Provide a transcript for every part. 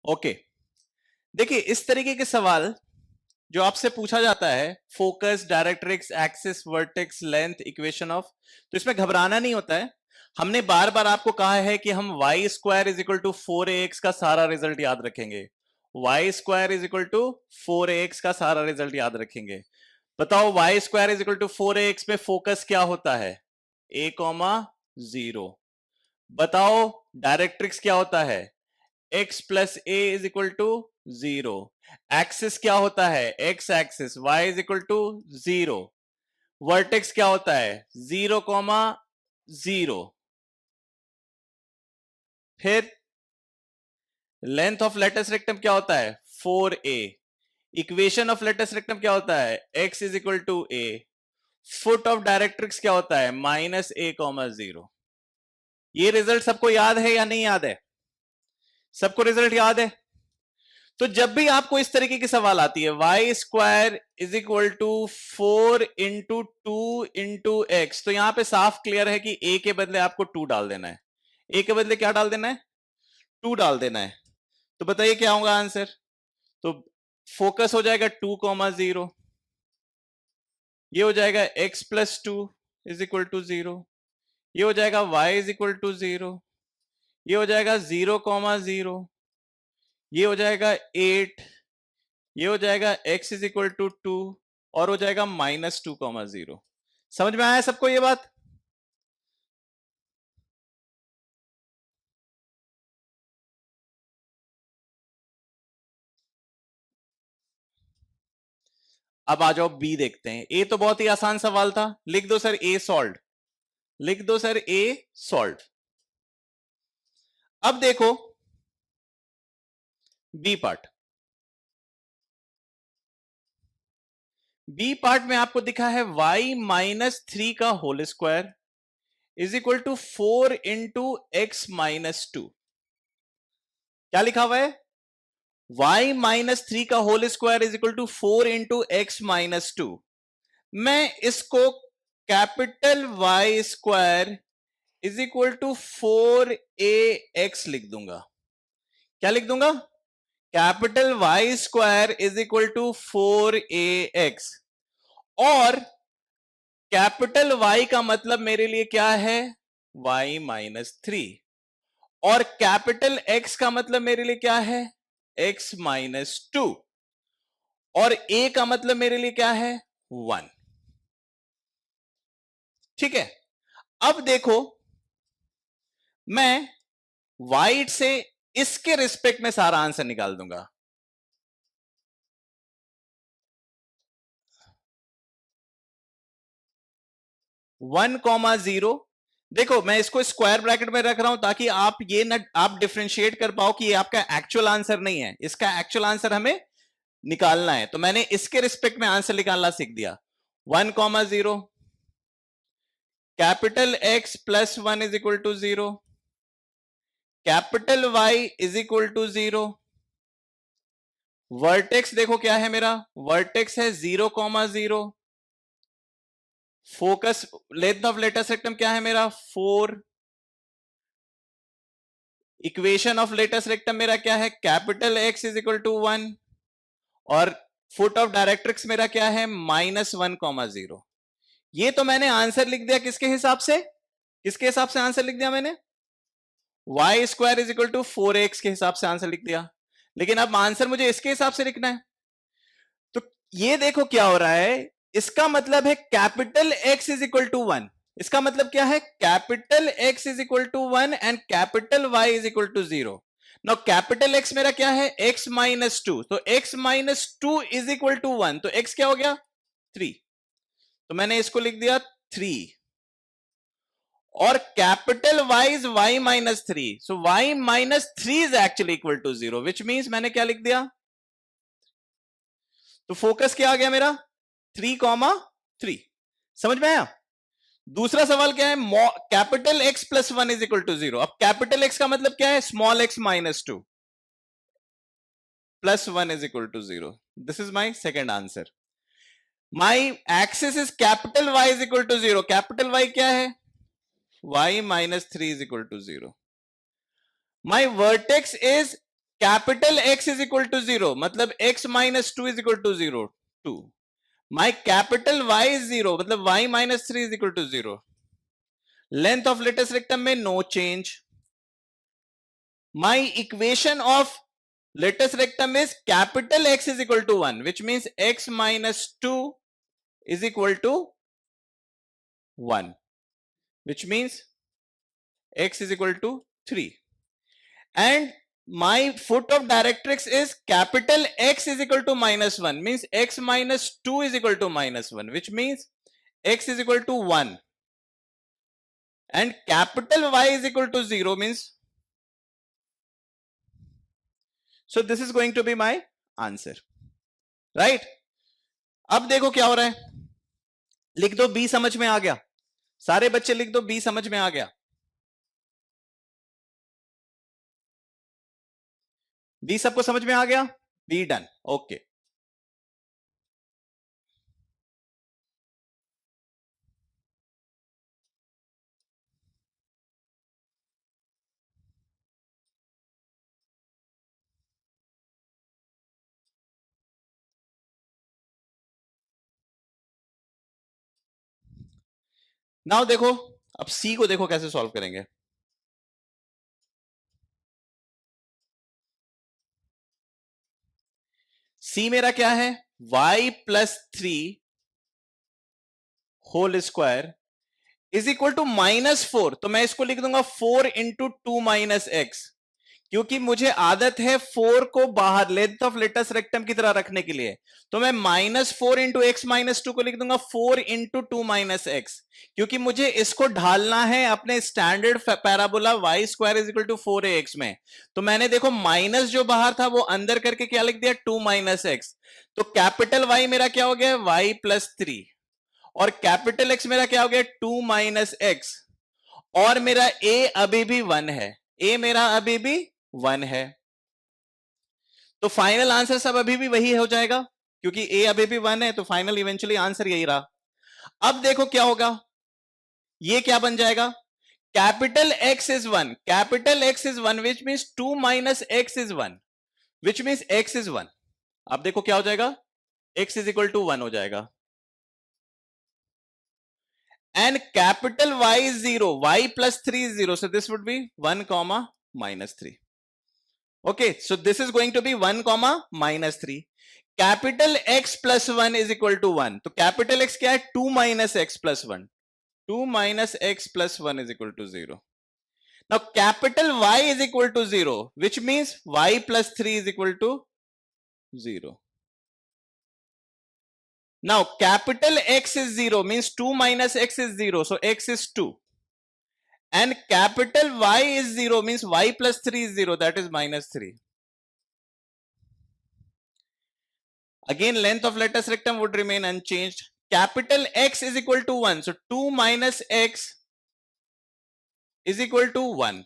Okay, देखिए इस तरीके के सवाल जो आपसे पूछा जाता है, focus, directrix, axis, vertex, length, equation of, तो इसमें घबराना नहीं होता है। हमने बार बार आपको कहा है कि हम Y square is equal to 4ax का सारा रिजल्ट याद रखेंगे। Y square is equal to 4ax का सारा रिजल्ट याद रखेंगे। बताओ Y square is equal to 4ax में फोकस क्या होता है? a comma 0। बताओ डायरेक्ट्रिक्स क्या होता है? x plus A is equal to 0। Axis क्या होता है? x axis, y is equal to 0। Vertex क्या होता है? 0 कॉमा 0। फिर लेंथ ऑफ लेटेस्ट रेक्टम क्या होता है? 4a। Equation of latest rectum क्या होता है? x is equal to a। Foot of directrix क्या होता है? Minus a comma 0। ये रिजल्ट सबको याद है या नहीं याद है? सबको रिजल्ट याद है? तो जब भी आपको इस तरीके की सवाल आती है, Y square is equal to 4 into 2 into X, तो यहां पे साफ क्लियर है कि ए के बदले आपको 2 डाल देना है। ए के बदले क्या डाल देना है? 2 डाल देना है। तो बताइए क्या होगा आंसर? तो फोकस हो जाएगा 2 कॉमा 0, ये हो जाएगा x plus 2 is equal to 0, ये हो जाएगा y इज इक्वल टू 0, ये हो जाएगा 0 कॉमा 0, ये हो जाएगा 8, ये हो जाएगा x इज इक्वल टू 2, और हो जाएगा माइनस 2 कॉमा 0। समझ में आया सबको ये बात? अब आ जाओ बी देखते हैं। ए तो बहुत ही आसान सवाल था, लिख दो सर ए सॉल्व, लिख दो सर ए सॉल्व। अब देखो बी पार्ट। बी पार्ट में आपको दिखा है y माइनस 3 का whole square is equal to 4 into X minus 2। क्या लिखा हुआ है? y माइनस 3 का whole square is equal to 4 into X minus 2। मैं इसको capital Y square is equal to 4ax लिख दूंगा। क्या लिख दूंगा? Capital Y square is equal to 4ax। और कैपिटल Y का मतलब मेरे लिए क्या है? y minus 3। और कैपिटल X का मतलब मेरे लिए क्या है? x minus 2। और a का मतलब मेरे लिए क्या है? 1। ठीक है, अब देखो मैं वाइट से इसके रिस्पेक्ट में सारा आंसर निकाल दूंगा। One comma 0। देखो मैं इसको स्क्वायर ब्रैकेट में रख रहा हूं ताकि आप ये न आप डिफरेंशिएट कर पाओ कि ये आपका एक्चुअल आंसर नहीं है, इसका एक्चुअल आंसर हमें निकालना है। तो मैंने इसके रिस्पेक्ट में आंसर निकालना सीख दिया। 1 comma 0, capital X plus 1 is equal to 0, capital Y is equal to 0। Vertex देखो क्या है मेरा? वर्टेक्स है 0 comma 0। Focus length of latest rectum क्या है मेरा? 4। इक्वेशन ऑफ लेटेस्ट रेक्टम मेरा क्या है? Capital X is equal to 1। और फुट ऑफ डायरेक्ट्रिक्स मेरा क्या है? Minus 1 comma 0। ये तो मैंने आंसर लिख दिया किसके हिसाब से? किसके हिसाब से आंसर लिख दिया मैंने? y square is equal to 4x के हिसाब से आंसर लिख दिया। लेकिन अब आंसर मुझे इसके हिसाब से लिखना है। तो ये देखो क्या हो रहा है, इसका मतलब है capital X is equal to 1। इसका मतलब क्या है? Capital X is equal to 1 and capital Y is equal to 0। Now capital X मेरा क्या है? X minus 2। तो X minus 2 is equal to 1, तो X क्या हो गया? 3। तो मैंने इसको लिख दिया 3। और capital Y is Y minus 3, so Y minus 3 is actually equal to 0, which means मैंने क्या लिख दिया? तो फोकस क्या आ गया मेरा? 3 कॉमा 3। समझ में आया? दूसरा सवाल क्या है? Capital X plus 1 is equal to 0। अब कैपिटल X का मतलब क्या है? Small x minus 2 plus 1 is equal to 0। This is my second answer. My axis is capital Y is equal to 0। Capital Y क्या है? y minus 3 is equal to 0. My vertex is capital X is equal to 0, मतलब X minus 2 is equal to 0, 2. My capital Y is 0, मतलब Y minus 3 is equal to 0. Length of latest rectum में no change. My equation of latest rectum is capital X is equal to 1, which means X minus 2 is equal to 1, which means X is equal to 3. And my foot of directrix is capital X is equal to minus 1, means X minus 2 is equal to minus 1, which means X is equal to 1. And capital Y is equal to 0, means, so this is going to be my answer, right? अब देखो क्या हो रहा है, लिख दो B समझ में आ गया, सारे बच्चे लिख दो B समझ में आ गया. B सबको समझ में आ गया, B डन, ओके. नाउ देखो, अब C को देखो कैसे सॉल्व करेंगे. C मेरा क्या है, y plus 3 whole square is equal to -4. तो मैं इसको लिख दूंगा 4 इंटू 2 माइनस एक्स, क्योंकि मुझे आदत है 4 को बाहर लेंथ ऑफ लेटेस्ट रेक्टम की तरह रखने के लिए. तो मैं -4 इंटू एक्स माइनस 2 को लिख दूंगा 4 इंटू 2 माइनस एक्स, क्योंकि मुझे इसको ढालना है अपने standard parabola y square is equal to 4ax में. तो मैंने देखो माइनस जो बाहर था वो अंदर करके क्या लिख दिया, 2 माइनस एक्स. तो कैपिटल Y मेरा क्या हो गया, y प्लस 3, और कैपिटल X मेरा क्या हो गया, 2 माइनस एक्स, और मेरा A अभी भी 1 है, A मेरा अभी भी 1 है. तो फाइनल आंसर सब अभी भी वही हो जाएगा, क्योंकि A अभी भी 1 है, तो फाइनल इवेंचुअली आंसर यही रहा. अब देखो क्या होगा, ये क्या बन जाएगा, capital X is 1, capital X is 1, which means 2 minus x is 1, which means X is 1. अब देखो क्या हो जाएगा, X इज इक्वल टू 1 हो जाएगा. And capital Y is 0, Y plus 3 is 0, so this would be 1 comma minus 3. Okay, so this is going to be 1 comma minus 3. Capital X plus 1 is equal to 1. तो capital X क्या है, 2 minus X plus 1. 2 minus X plus 1 is equal to 0. Now capital Y is equal to 0, which means Y plus 3 is equal to 0. Now capital X is 0, means 2 minus X is 0, so X is 2. And capital Y is 0, means Y plus 3 is 0, that is minus 3. Again, length of lattice rectum would remain unchanged. Capital X is equal to 1, so 2 minus X is equal to 1.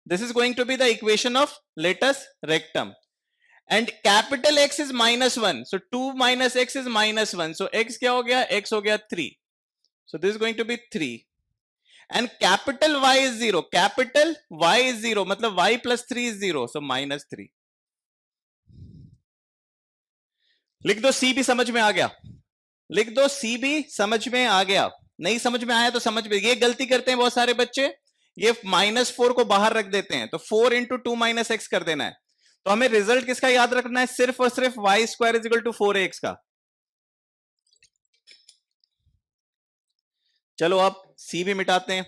This is going to be the equation of lattice rectum. And capital X is -1, so 2 minus X is -1, so X क्या हो गया, X हो गया 3, so this is going to be 3. And capital Y is 0, capital Y is 0, मतलब Y plus 3 is 0, so -3. लिख दो C भी समझ में आ गया, लिख दो C भी समझ में आ गया. नहीं समझ में आया तो समझ में, ये गलती करते हैं बहुत सारे बच्चे, ये -4 को बाहर रख देते हैं, तो 4 इंटू 2 माइनस एक्स कर देना है. तो हमें रिजल्ट किसका याद रखना है, सिर्फ और सिर्फ y square is equal to 4ax का. चलो अब C भी मिटाते हैं.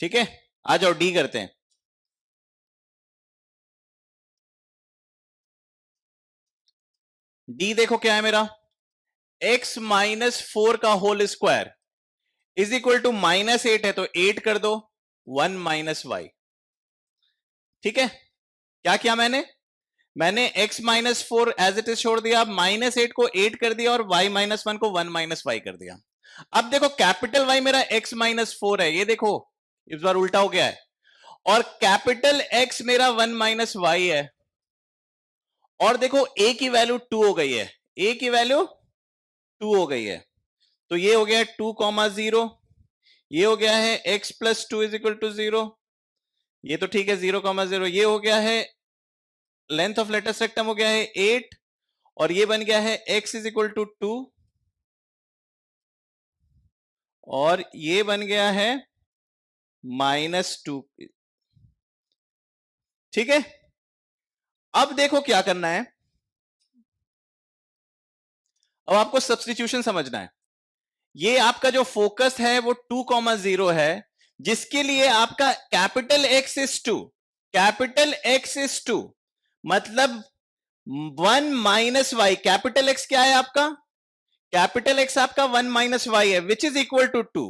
ठीक है, आ जाओ D करते हैं. D देखो क्या है मेरा, x माइनस 4 का whole square is equal to -8 है, तो 8 कर दो 1 माइनस वाई. ठीक है, क्या किया मैंने x minus 4 as it is छोड़ दिया, -8 को 8 कर दिया, और y माइनस 1 को 1 माइनस वाई कर दिया. अब देखो कैपिटल वाई मेरा x माइनस 4 है, ये देखो इस बार उल्टा हो गया है, और कैपिटल x मेरा 1 माइनस वाई है, और देखो a की वैल्यू 2 हो गई है, a की वैल्यू 2 हो गई है, तो ये हो गया 2,0, ये हो गया है x plus 2 is equal to 0, ये तो ठीक है 0,0, ये हो गया है लेंथ ऑफ लेटेस्ट रेक्टम हो गया है 8, और ये बन गया है x इज इक्वल टू 2, और ये बन गया है -2। ठीक है, अब देखो क्या करना है, अब आपको सब्स्टिट्यूशन समझना है। ये आपका जो फोकस है वो 2,0 है, जिसके लिए आपका capital X is 2, capital X is 2, मतलब 1 माइनस वाई, कैपिटल X क्या है आपका, कैपिटल X आपका 1 माइनस वाई है, विच इज इक्वल टू 2,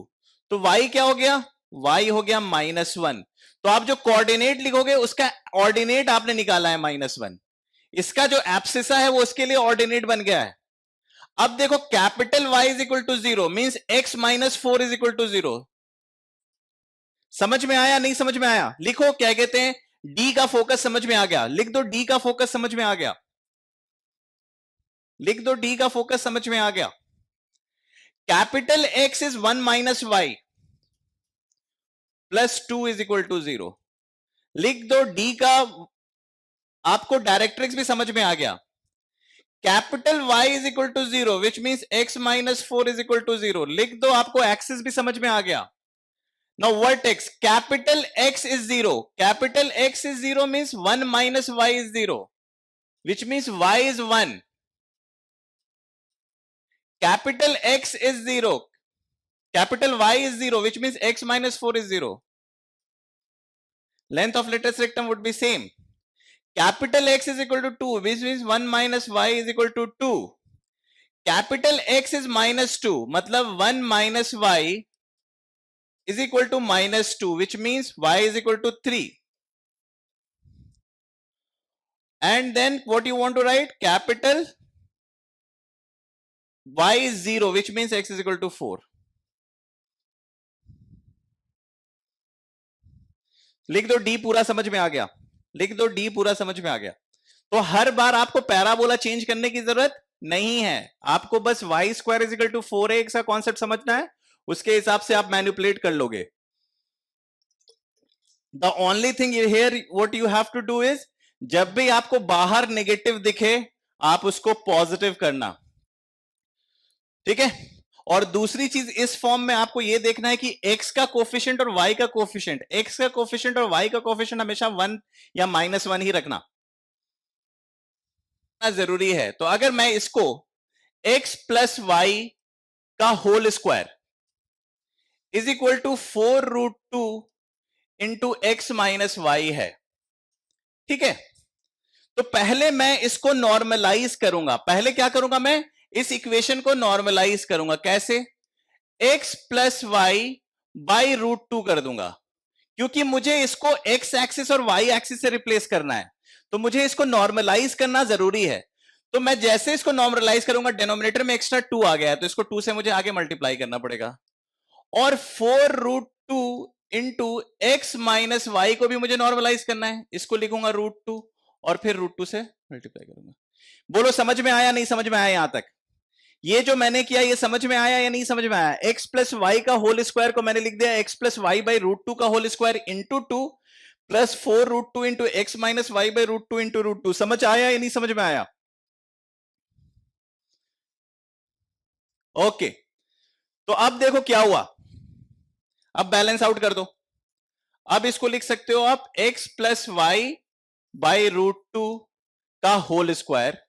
तो y क्या हो गया, y हो गया -1, तो आप जो कोऑर्डिनेट लिखोगे उसका ऑर्डिनेट आपने निकाला है -1, इसका जो एब्सिसा है वो उसके लिए ऑर्डिनेट बन गया है। अब देखो capital Y is equal to 0 means x minus 4 is equal to 0। समझ में आया, नहीं समझ में आया, लिखो क्या कहते हैं, D का फोकस समझ में आ गया, लिख दो D का फोकस समझ में आ गया, लिख दो D का फोकस समझ में आ गया। Capital X is 1 minus Y plus 2 is equal to 0, लिख दो D का, आपको डायरेक्ट्रिक्स भी समझ में आ गया। Capital Y is equal to 0 which means x minus 4 is equal to 0, लिख दो, आपको एक्सिस भी समझ में आ गया। Now vertex, capital X is 0. Capital X is 0 means 1 minus Y is 0, which means Y is 1. Capital X is 0. Capital Y is 0, which means X minus 4 is 0. Length of lateral rectum would be same. Capital X is equal to 2, which means 1 minus Y is equal to 2. Capital X is minus 2, मतलब 1 minus Y is equal to minus 2, which means Y is equal to 3. And then what you want to write? Capital Y is 0, which means X is equal to 4. लिख दो D पूरा समझ में आ गया, लिख दो D पूरा समझ में आ गया। तो हर बार आपको पैराबोला चेंज करने की जरूरत नहीं है, आपको बस y square is equal to 4ax का कॉन्सेप्ट समझना है, उसके हिसाब से आप मैनिपुलेट कर लोगे। The only thing here what you have to do is, जब भी आपको बाहर नेगेटिव दिखे आप उसको पॉजिटिव करना, ठीक है। और दूसरी चीज इस फॉर्म में आपको यह देखना है कि x का कोफिशिएंट और y का कोफिशिएंट, x का कोफिशिएंट और y का कोफिशिएंट हमेशा 1 या -1 ही रखना जरूरी है। तो अगर मैं इसको x प्लस वाई का whole square is equal to 4√2 into X minus Y है, ठीक है, तो पहले मैं इसको नॉर्मलाइज करूंगा, पहले क्या करूंगा, मैं इस इक्वेशन को नॉर्मलाइज करूंगा, कैसे, x प्लस वाई बाई √2 कर दूंगा, क्योंकि मुझे इसको x एक्सिस और y एक्सिस से रिप्लेस करना है, तो मुझे इसको नॉर्मलाइज करना जरूरी है। तो मैं जैसे इसको नॉर्मलाइज करूंगा, डिनोमिनेटर में एक्स्ट्रा 2 आ गया है, तो इसको 2 से मुझे आगे मल्टीप्लाई करना पड़ेगा, और 4√2 इंटू एक्स माइनस वाई को भी मुझे नॉर्मलाइज करना है, इसको लिखूंगा √2 और फिर √2 से मल्टीप्लाई करूंगा। बोलो समझ में आया, नहीं समझ में आया, यहां तक ये जो मैंने किया ये समझ में आया या नहीं समझ में आया। एक्स प्लस वाई का होल स्क्वायर को मैंने लिख दिया एक्स प्लस वाई बाई √2 का whole square into 2 plus 4√2 into X minus Y by √2 into √2। समझ आया या नहीं समझ में आया? ओके, तो अब देखो क्या हुआ, अब बैलेंस आउट कर दो, अब इसको लिख सकते हो आप x प्लस वाई बाई √2 का whole square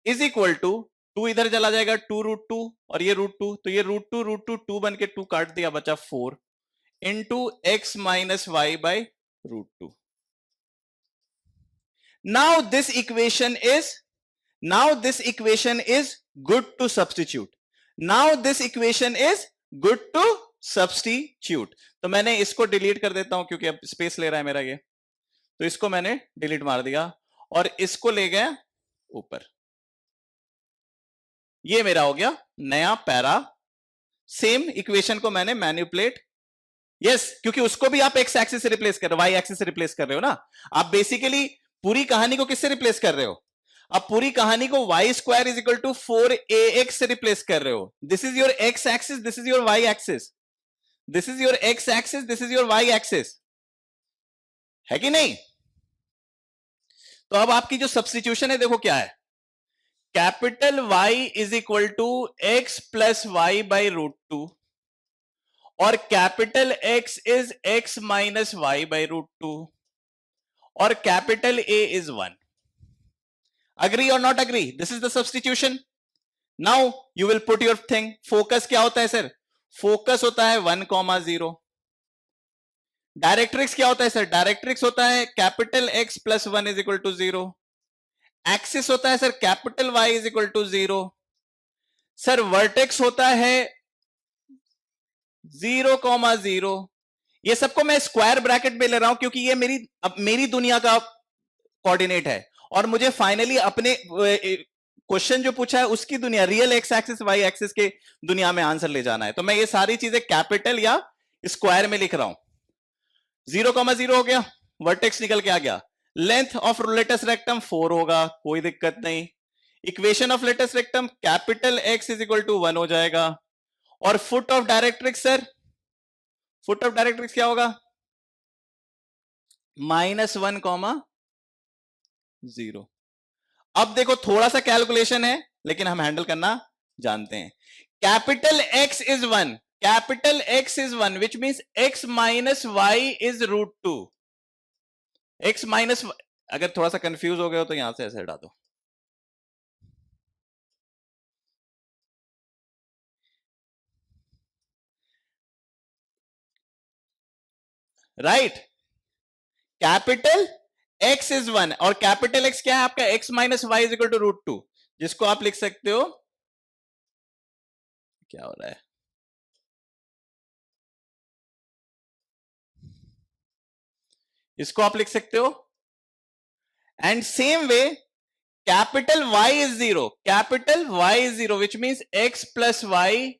is equal to 2 इधर चला जाएगा 2√2 और ये √2, तो ये √2 2 बन के 2 काट दिया, बचा 4 into X minus Y by √2। Now this equation is good to substitute, now this equation is good to substitute. तो मैंने इसको डिलीट कर देता हूं क्योंकि अब स्पेस ले रहा है मेरा ये, तो इसको मैंने डिलीट मार दिया और इसको ले गया ऊपर, ये मेरा हो गया नया पैरा सेम इक्वेशन को मैंने मैनिपुलेट, यस, क्योंकि उसको भी आप एक्स एक्सिस से रिप्लेस कर रहे हो, वाई एक्सिस से रिप्लेस कर रहे हो ना। आप बेसिकली पूरी कहानी को किससे रिप्लेस कर रहे हो? आप पूरी कहानी को Y square is equal to 4ax से रिप्लेस कर रहे हो। This is your X axis, this is your Y axis, this is your X axis, this is your Y axis, है कि नहीं? तो अब आपकी जो सब्स्टिट्यूशन है देखो क्या है, capital Y is equal to X plus Y by root two, और capital X is x minus Y by root two, और कैपिटल A इज 1. अग्री और not agree? This is the substitution. Now you will put your thing. Focus क्या होता है sir? Focus होता है 1,0. Directrix क्या होता है सर? डायरेक्ट्रिक्स होता है capital X plus 1 is equal to 0. Axis होता है sir capital Y is equal to 0. Sir vertex होता है 0,0. ये सबको मैं स्क्वायर ब्रैकेट में ले रहा हूं क्योंकि ये मेरी दुनिया का कोऑर्डिनेट है, और मुझे फाइनली अपने क्वेश्चन जो पूछा है उसकी दुनिया, real X axis Y axis के दुनिया में आंसर ले जाना है. तो मैं ये सारी चीजें कैपिटल या स्क्वायर में लिख रहा हूं. 0,0 हो गया, वर्टेक्स निकल के आ गया. लेंथ ऑफ लेटस रेक्टम 4 होगा, कोई दिक्कत नहीं. Equation of latus rectum capital X is equal to 1 हो जाएगा. और foot of directrix sir, foot of directrix क्या होगा? -1,0. अब देखो थोड़ा सा कैलकुलेशन है लेकिन हम हैंडल करना जानते हैं. Capital X is 1, capital X is 1 which means X minus Y is root two. X minus, अगर थोड़ा सा कंफ्यूज हो गए हो तो यहां से ऐसे हटा दो. राइट, कैपिटल एक्स इज 1 और कैपिटल एक्स क्या है आपका? X minus Y is equal to root two, जिसको आप लिख सकते हो, क्या हो रहा है, इसको आप लिख सकते हो. And same way capital Y is 0, capital Y is 0 which means x plus Y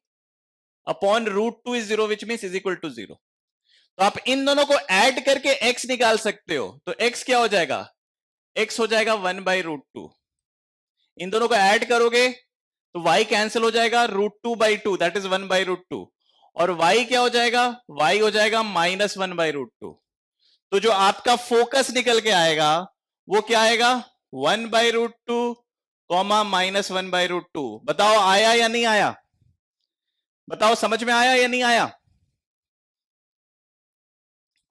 upon root two is 0 which means is equal to 0. तो आप इन दोनों को ऐड करके x निकाल सकते हो. तो x क्या हो जाएगा? x हो जाएगा 1 बाई रूट टू. इन दोनों को ऐड करोगे तो y कैंसिल हो जाएगा, root two by two that is 1 by root two, और y क्या हो जाएगा? y हो जाएगा -1 बाई रूट टू. तो जो आपका फोकस निकल के आएगा वो क्या आएगा? 1 by root two comma -1 by root two. बताओ आया या नहीं आया? बताओ समझ में आया या नहीं आया?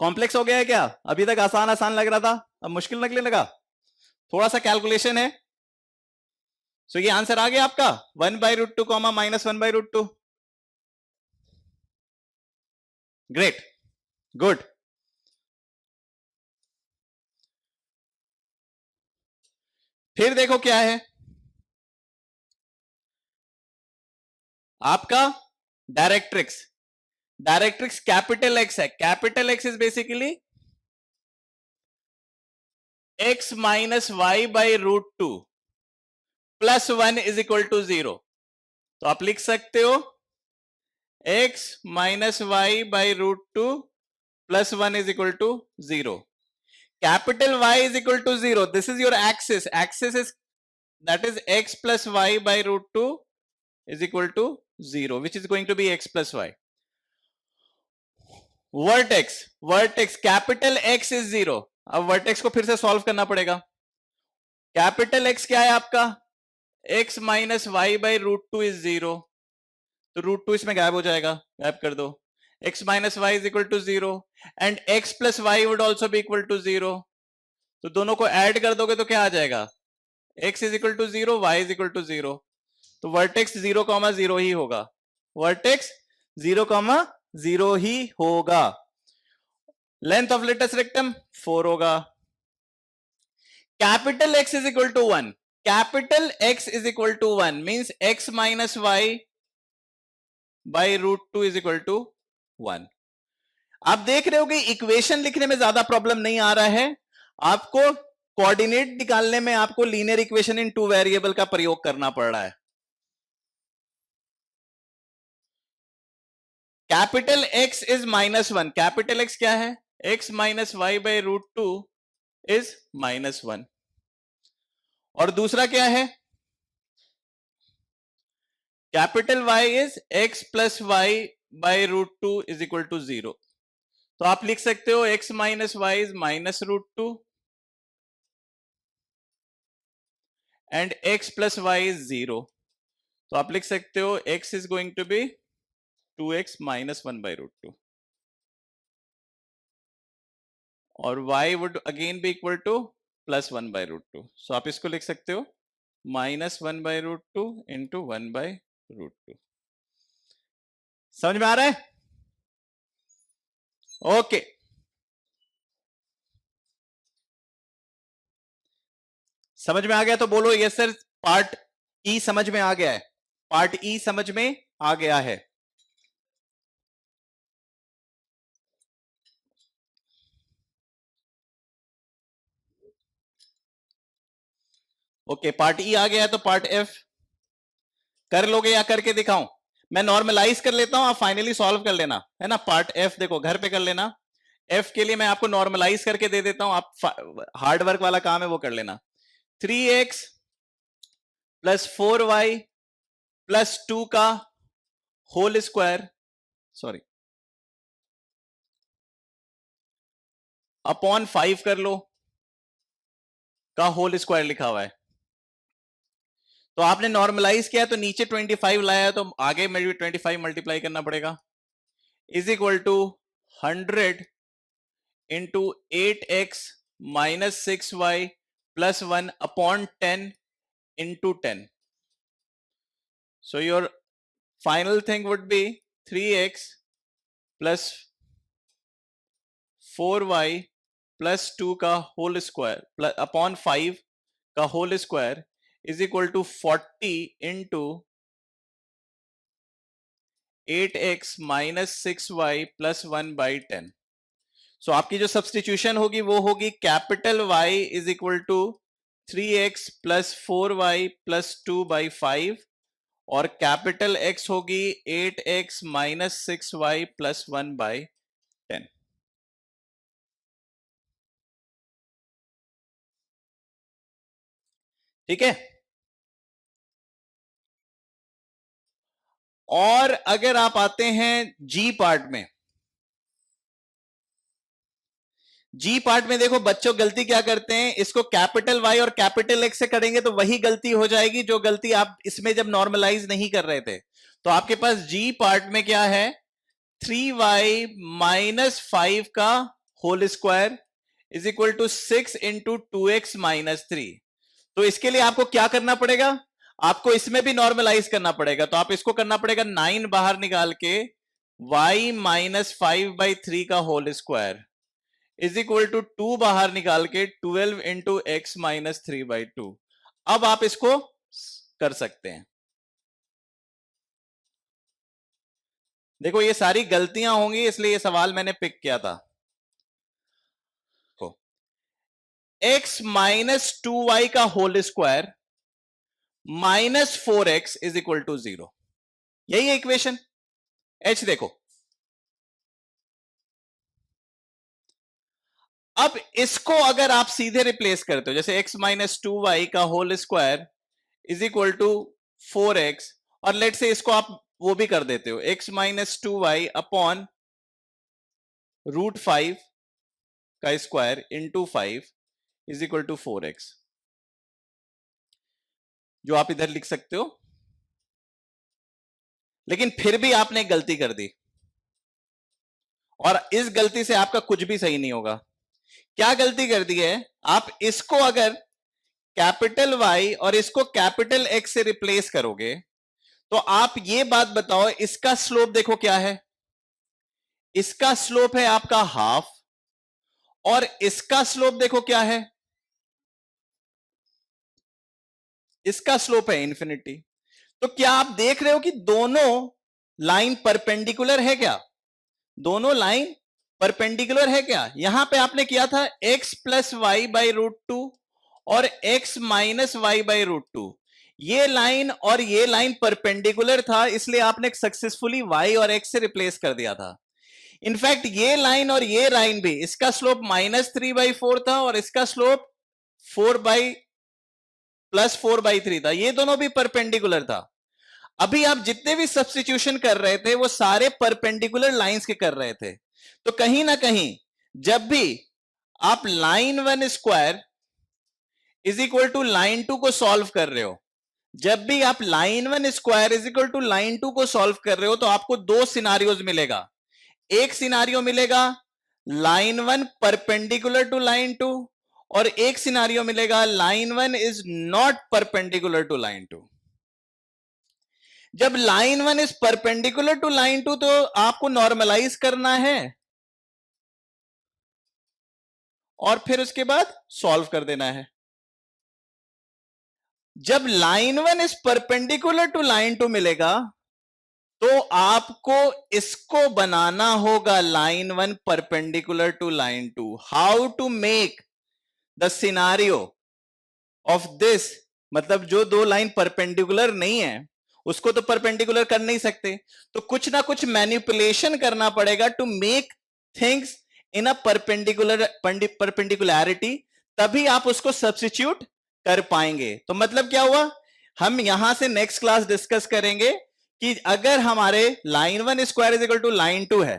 कॉम्प्लेक्स हो गया है क्या? अभी तक आसान आसान लग रहा था, अब मुश्किल लगने लगा. थोड़ा सा कैलकुलेशन है. सो ये आंसर आ गया आपका 1 by root two comma -1 by root two. Great, good. फिर देखो क्या है आपका डायरेक्ट्रिक्स. डायरेक्ट्रिक्स कैपिटल एक्स है. Capital X is basically X minus Y by root two plus 1 is equal to 0. तो आप लिख सकते हो x minus Y by root two plus 1 is equal to 0. Capital Y is equal to 0. This is your axis. Axis is that is x plus y by root 2 is equal to 0 which is going to be x plus y. Vertex, vertex capital X is 0. अब vertex को फिर से solve करना पड़ेगा. Capital X क्या है आपका? x minus Y by root two is 0. तो रूट टू इसमें गायब हो जाएगा, गायब कर दो. x minus Y is equal to 0 and x plus Y would also be equal to 0. तो दोनों को ऐड कर दोगे तो क्या आ जाएगा? x is equal to 0, y is equal to 0. तो वर्टेक्स 0,0 ही होगा. वर्टेक्स 0,0 ही होगा. लेंथ ऑफ लेटस रेक्टम 4 होगा. Capital X is equal to 1. Capital X is equal to 1 means x minus Y by root two is equal to 1. आप देख रहे हो कि equation लिखने में ज्यादा प्रॉब्लम नहीं आ रहा है. आपको कोऑर्डिनेट निकालने में आपको linear equation in two variable का प्रयोग करना पड़ रहा है. Capital X is -1, capital X क्या है, x minus Y by root two is -1, और दूसरा क्या है, capital Y is x plus Y by root two is equal to 0। तो आप लिख सकते हो x minus Y is minus root two and x plus Y is 0। तो आप लिख सकते हो x is going to be 2x minus 1 by root two और y would again be equal to plus 1 by root two. So आप इसको लिख सकते हो -1 by root two into 1 by root two. समझ में आ रहा है? ओके समझ में आ गया तो बोलो यस सर, पार्ट ई समझ में आ गया है, पार्ट ई समझ में आ गया है। ओके पार्ट ई आ गया है तो पार्ट एफ कर लोगे या करके दिखाऊं? मैं नॉर्मलाइज कर लेता हूं, आप फाइनली सॉल्व कर लेना, है ना। पार्ट एफ देखो घर पे कर लेना, एफ के लिए मैं आपको नॉर्मलाइज करके दे देता हूं, आप हार्ड वर्क वाला काम है वो कर लेना। 3x प्लस 4y प्लस 2 का होल स्क्वायर, सॉरी अपॉन 5 कर लो का होल स्क्वायर लिखा हुआ है। तो आपने नॉर्मलाइज किया तो नीचे 25 लाया तो आगे में भी 25 मल्टीप्लाई करना पड़ेगा, is equal to 100 into 8x minus 6y plus 1 upon 10 into 10। So your final thing would be 3x plus 4y plus 2 का होल स्क्वायर अपॉन 5 का whole square is equal to 40 into 8x minus 6y plus 1 by 10। So आपकी जो substitution होगी वो होगी capital Y is equal to 3x plus 4y plus 2 by 5 और capital X होगी 8x minus 6y plus 1 by 10। ठीक है। और अगर आप आते हैं जी पार्ट में, जी पार्ट में देखो बच्चों गलती क्या करते हैं, इसको कैपिटल वाई और कैपिटल एक्स से करेंगे तो वही गलती हो जाएगी जो गलती आप इसमें जब नॉर्मलाइज नहीं कर रहे थे। तो आपके पास जी पार्ट में क्या है, 3y माइनस 5 का whole square is equal to 6 into 2x minus 3। तो इसके लिए आपको क्या करना पड़ेगा, आपको इसमें भी नॉर्मलाइज करना पड़ेगा। तो आप इसको करना पड़ेगा 9 बाहर निकाल के y माइनस 5/3 का whole square is equal to 2 बाहर निकाल के 12 इंटू एक्स माइनस 3/2। अब आप इसको कर सकते हैं। देखो ये सारी गलतियां होंगी इसलिए ये सवाल मैंने पिक किया था। x माइनस 2y का whole square minus 4x is equal to 0, यही है इक्वेशन। h देखो, अब इसको अगर आप सीधे रिप्लेस करते हो, जैसे x माइनस 2y का whole square is equal to 4x, और लेट से इसको आप वो भी कर देते हो x minus 2y upon root 5 का square into 5 is equal to 4x, जो आप इधर लिख सकते हो। लेकिन फिर भी आपने एक गलती कर दी और इस गलती से आपका कुछ भी सही नहीं होगा। क्या गलती कर दी है, आप इसको अगर कैपिटल Y और इसको कैपिटल X से रिप्लेस करोगे तो आप ये बात बताओ, इसका स्लोप देखो क्या है, इसका स्लोप है आपका हाफ और इसका स्लोप देखो क्या है, इसका स्लोप है इन्फिनिटी। तो क्या आप देख रहे हो कि दोनों लाइन परपेंडिकुलर है क्या, दोनों लाइन परपेंडिकुलर है क्या। यहां पे आपने किया था x plus Y by root two और x minus Y by root two, ये लाइन और ये लाइन परपेंडिकुलर था, इसलिए आपने सक्सेसफुली y और x से रिप्लेस कर दिया था. इनफैक्ट ये लाइन और ये लाइन भी, इसका स्लोप -3/4 था और इसका स्लोप 4/+4/3 था. ये दोनों भी परपेंडिकुलर था. अभी आप जितने भी सब्स्टिट्यूशन कर रहे थे वो सारे परपेंडिकुलर लाइंस के कर रहे थे. तो कहीं ना कहीं जब भी आप line 1 square is equal to line 2 को सॉल्व कर रहे हो, जब भी आप line 1 square is equal to line 2 को सॉल्व कर रहे हो, तो आपको दो सिनारियोज मिलेगा. एक सिनारियो मिलेगा लाइन 1 परपेंडिकुलर टू लाइन 2 और एक सिनारियो मिलेगा line 1 is not perpendicular to line 2. जब line 1 is perpendicular to line 2 तो आपको नॉर्मलाइज करना है और फिर उसके बाद सॉल्व कर देना है. जब line 1 is perpendicular to line 2 मिलेगा तो आपको इसको बनाना होगा line 1 perpendicular to line 2. How to make the scenario of this, मतलब जो दो लाइन परपेंडिकुलर नहीं है उसको तो परपेंडिकुलर कर नहीं सकते, तो कुछ ना कुछ मैनिपुलेशन करना पड़ेगा to make things in a perpendicularity, तभी आप उसको सब्स्टिट्यूट कर पाएंगे. तो मतलब क्या हुआ, हम यहां से नेक्स्ट क्लास डिस्कस करेंगे कि अगर हमारे line 1 square is equal to line 2 है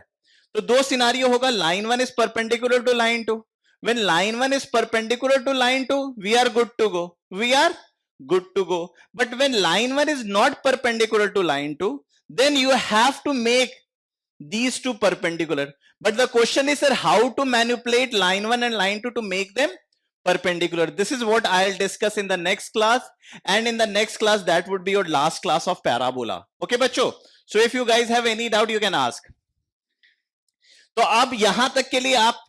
तो दो सिनारियो होगा. Line 1 is perpendicular to line 2. When line 1 is perpendicular to line 2, we are good to go. We are good to go. But when line 1 is not perpendicular to line 2, then you have to make these two perpendicular. But the question is, sir, how to manipulate line 1 and line 2 to make them perpendicular? This is what I'll discuss in the next class. And in the next class, that would be your last class of parabola. Okay, बच्चों? So if you guys have any doubt, you can ask. तो अब यहां तक के लिए आप